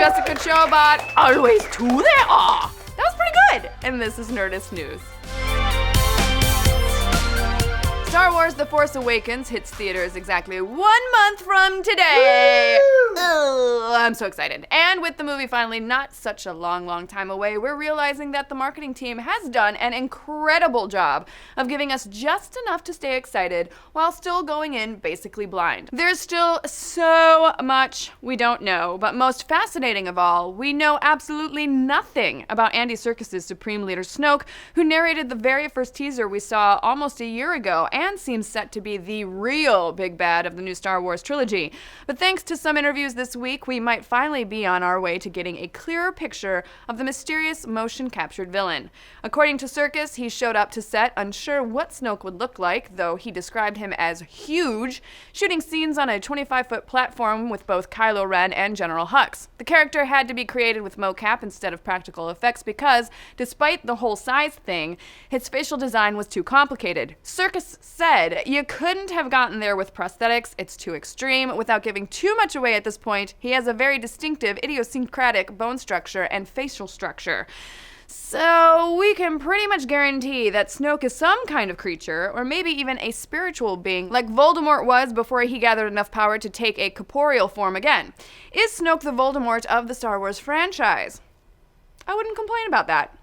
Jessica Chobot. Always two they are. That was pretty good. And this is Nerdist News. Star Wars The Force Awakens hits theaters exactly 1 month from today. Oh, I'm so excited. And with the movie finally not such a long time away, we're realizing that the marketing team has done an incredible job of giving us just enough to stay excited while still going in basically blind. There's still so much we don't know, but most fascinating of all, we know absolutely nothing about Andy Serkis' Supreme Leader Snoke, who narrated the very first teaser we saw almost a year ago and seems set to be the real big bad of the new Star Wars trilogy. But thanks to some interviews this week, we might finally be on our way to getting a clearer picture of the mysterious motion-captured villain. According to Serkis, he showed up to set unsure what Snoke would look like, though he described him as huge, shooting scenes on a 25-foot platform with both Kylo Ren and General Hux. The character had to be created with mocap instead of practical effects because, despite the whole size thing, his facial design was too complicated. Serkis said, "You couldn't have gotten there with prosthetics, it's too extreme. Without giving too much away at this point, he has a very distinctive, idiosyncratic bone structure and facial structure. So we can pretty much guarantee that Snoke is some kind of creature, or maybe even a spiritual being, like Voldemort was before he gathered enough power to take a corporeal form again. Is Snoke the Voldemort of the Star Wars franchise? I wouldn't complain about that."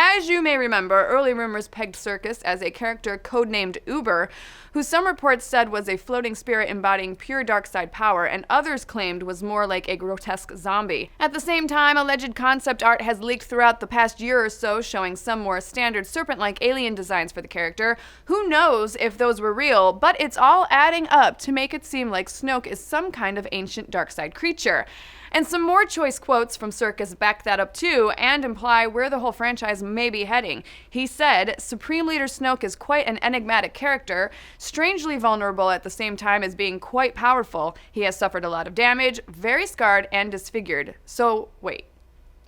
As you may remember, early rumors pegged Serkis as a character codenamed Uber, who some reports said was a floating spirit embodying pure dark side power, and others claimed was more like a grotesque zombie. At the same time, alleged concept art has leaked throughout the past year or so, showing some more standard serpent-like alien designs for the character. Who knows if those were real, but it's all adding up to make it seem like Snoke is some kind of ancient dark side creature. And some more choice quotes from Serkis back that up too, and imply where the whole franchise may be heading. He said, "Supreme Leader Snoke is quite an enigmatic character, strangely vulnerable at the same time as being quite powerful. He has suffered a lot of damage, very scarred and disfigured." So, wait.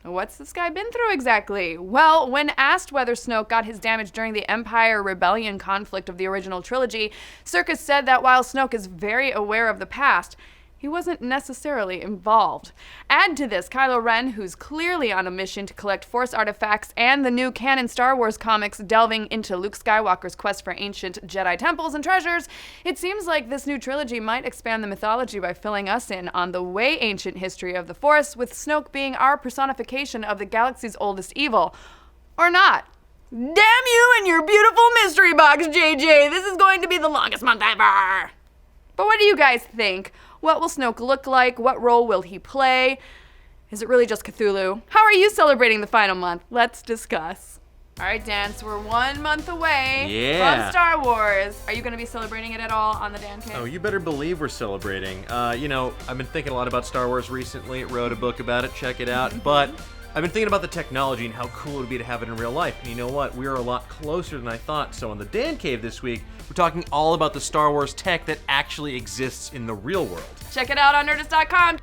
What's this guy been through exactly? Well, when asked whether Snoke got his damage during the Empire Rebellion conflict of the original trilogy, Serkis said that while Snoke is very aware of the past, he wasn't necessarily involved. Add to this Kylo Ren, who's clearly on a mission to collect Force artifacts, and the new canon Star Wars comics delving into Luke Skywalker's quest for ancient Jedi temples and treasures. It seems like this new trilogy might expand the mythology by filling us in on the way ancient history of the Force, with Snoke being our personification of the galaxy's oldest evil. Or not. Damn you and your beautiful mystery box, JJ! This is going to be the longest month ever! But what do you guys think? What will Snoke look like? What role will he play? Is it really just Cthulhu? How are you celebrating the final month? Let's discuss. All right, Dan, so we're 1 month away from Star Wars. Are you going to be celebrating it at all on the Dan Cave? Oh, you better believe we're celebrating. I've been thinking a lot about Star Wars recently. Wrote a book about it. Check it out. But I've been thinking about the technology and how cool it would be to have it in real life. And you know what? We are a lot closer than I thought. So on the Dan Cave this week, we're talking all about the Star Wars tech that actually exists in the real world. Check it out on Nerdist.com.